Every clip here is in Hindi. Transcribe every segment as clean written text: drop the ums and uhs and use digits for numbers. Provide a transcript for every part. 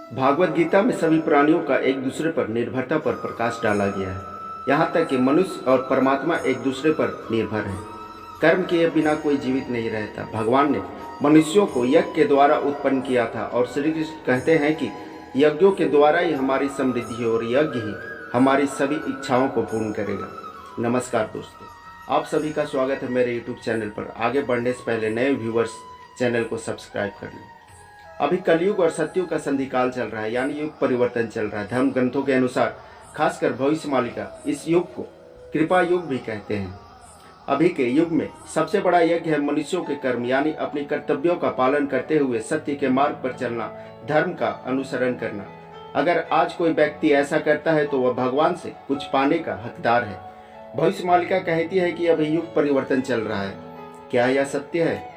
भागवत गीता में सभी प्राणियों का एक दूसरे पर निर्भरता पर प्रकाश डाला गया है। यहाँ तक कि मनुष्य और परमात्मा एक दूसरे पर निर्भर है। कर्म किए बिना कोई जीवित नहीं रहता। भगवान ने मनुष्यों को यज्ञ के द्वारा उत्पन्न किया था और श्री कृष्ण कहते हैं कि यज्ञों के द्वारा ही हमारी समृद्धि और यज्ञ ही हमारी सभी इच्छाओं को पूर्ण करेगा। नमस्कार दोस्तों, आप सभी का स्वागत है मेरे यूट्यूब चैनल पर। आगे बढ़ने से पहले नए व्यूवर्स चैनल को सब्सक्राइब कर लें। अभी कलयुग और सतयुग का संधिकाल चल रहा है, यानी युग परिवर्तन चल रहा है। धर्म ग्रंथों के अनुसार खासकर भविष्यवाणी इस युग को कृपा युग भी कहते हैं। अभी के युग में सबसे बड़ा यज्ञ है मनुष्यों के कर्म, यानी अपनी कर्तव्यों का पालन करते हुए सत्य के मार्ग पर चलना, धर्म का अनुसरण करना। अगर आज कोई व्यक्ति ऐसा करता है तो वह भगवान से कुछ पाने का हकदार है। भविष्यवाणी कहती है कि अभी युग परिवर्तन चल रहा है। क्या यह सत्य है?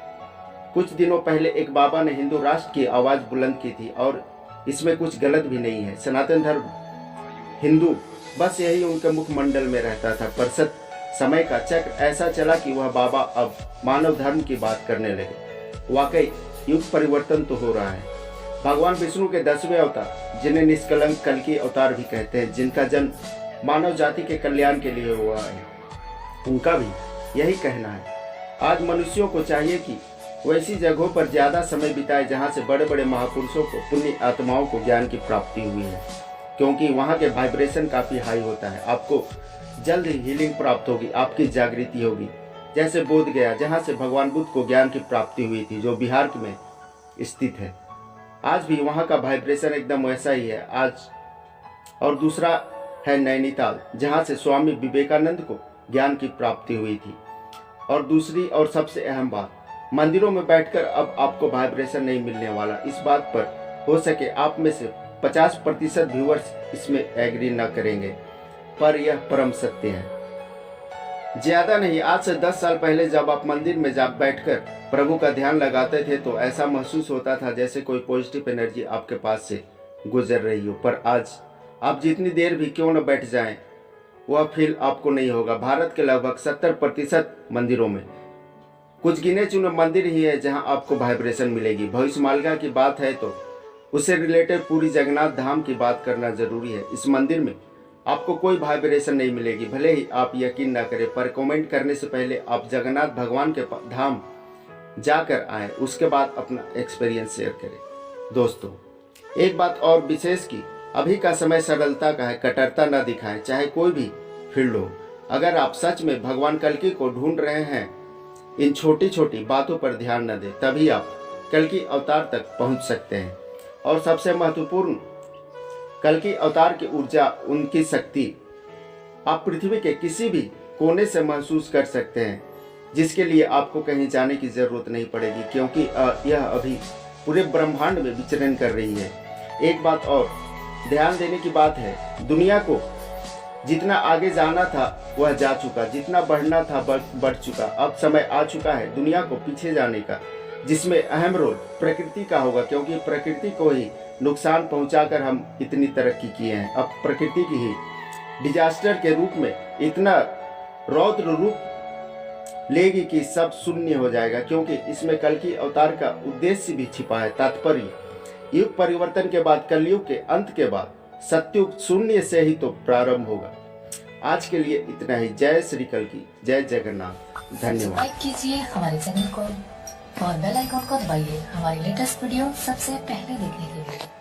कुछ दिनों पहले एक बाबा ने हिंदू राष्ट्र की आवाज़ बुलंद की थी और इसमें कुछ गलत भी नहीं है। सनातन धर्म हिंदू, बस यही उनके मुखमंडल में रहता था। पर समय का चक्र ऐसा चला कि वह बाबा अब मानव धर्म की बात करने लगे। वाकई युग परिवर्तन तो हो रहा है। भगवान विष्णु के 10वें अवतार, जिन्हें निष्कलंक कल्कि अवतार भी कहते हैं, जिनका जन्म मानव जाति के कल्याण के लिए हुआ है, उनका भी यही कहना है। आज मनुष्यों को चाहिए कि वैसी जगहों पर ज़्यादा समय बिताए जहाँ से बड़े बड़े महापुरुषों को, पुण्य आत्माओं को ज्ञान की प्राप्ति हुई है, क्योंकि वहाँ के वाइब्रेशन काफ़ी हाई होता है। आपको जल्द ही हीलिंग प्राप्त होगी, आपकी जागृति होगी। जैसे बोध गया, जहाँ से भगवान बुद्ध को ज्ञान की प्राप्ति हुई थी, जो बिहार में स्थित है। आज भी वहाँ का वाइब्रेशन एकदम वैसा ही है आज। और दूसरा है नैनीताल, जहाँ से स्वामी विवेकानंद को ज्ञान की प्राप्ति हुई थी। और दूसरी और सबसे अहम बात, मंदिरों में बैठकर अब आपको वाइब्रेशन नहीं मिलने वाला। इस बात पर हो सके आप में से 50% व्यूअर्स इसमें एग्री न करेंगे, पर यह परम सत्य है। ज़्यादा नहीं, आज से 10 साल पहले जब आप मंदिर में जा बैठकर प्रभु का ध्यान लगाते थे तो ऐसा महसूस होता था जैसे कोई पॉजिटिव एनर्जी आपके पास से गुजर रही हो। पर आज आप जितनी देर भी क्यों न बैठ जाएं, वह फील आपको नहीं होगा। भारत के लगभग 70% मंदिरों में कुछ गिने चुने मंदिर ही है जहां आपको वाइब्रेशन मिलेगी। भविष्यवाणी की बात है तो उससे रिलेटेड पूरी जगन्नाथ धाम की बात करना जरूरी है। इस मंदिर में आपको कोई वाइब्रेशन नहीं मिलेगी, भले ही आप यकीन न करें। पर कमेंट करने से पहले आप जगन्नाथ भगवान के धाम जाकर आए, उसके बाद अपना एक्सपीरियंस शेयर करें। दोस्तों, एक बात और विशेष की अभी का समय सरलता का है, कट्टरता न दिखाएं, चाहे कोई भी फील्ड हो। अगर आप सच में भगवान कल्कि को ढूंढ रहे हैं, इन छोटी छोटी बातों पर ध्यान न दें, तभी आप कल्कि अवतार तक पहुंच सकते हैं। और सबसे महत्वपूर्ण, कल्कि अवतार की ऊर्जा, उनकी शक्ति आप पृथ्वी के किसी भी कोने से महसूस कर सकते हैं, जिसके लिए आपको कहीं जाने की जरूरत नहीं पड़ेगी, क्योंकि यह अभी पूरे ब्रह्मांड में विचरण कर रही है। एक बात और ध्यान देने की बात है, दुनिया को जितना आगे जाना था वह जा चुका, जितना बढ़ना था बढ़ चुका। अब समय आ चुका है दुनिया को पीछे जाने का, जिसमें अहम रोल प्रकृति का होगा, क्योंकि प्रकृति को ही नुकसान पहुंचाकर हम इतनी तरक्की किए हैं। अब प्रकृति की ही डिजास्टर के रूप में इतना रौद्र रूप लेगी कि सब शून्य हो जाएगा, क्योंकि इसमें कल्कि अवतार का उद्देश्य भी छिपा है, तात्पर्य। युग परिवर्तन के बाद, कलयुग के अंत के बाद सत्युग शून्य से ही तो प्रारंभ होगा। आज के लिए इतना ही। जय श्री कल्कि, जय जगन्नाथ। धन्यवाद। लाइक कीजिए हमारे चैनल को और बेल आइकॉन को दबाइए हमारी लेटेस्ट वीडियो सबसे पहले देखने के लिए।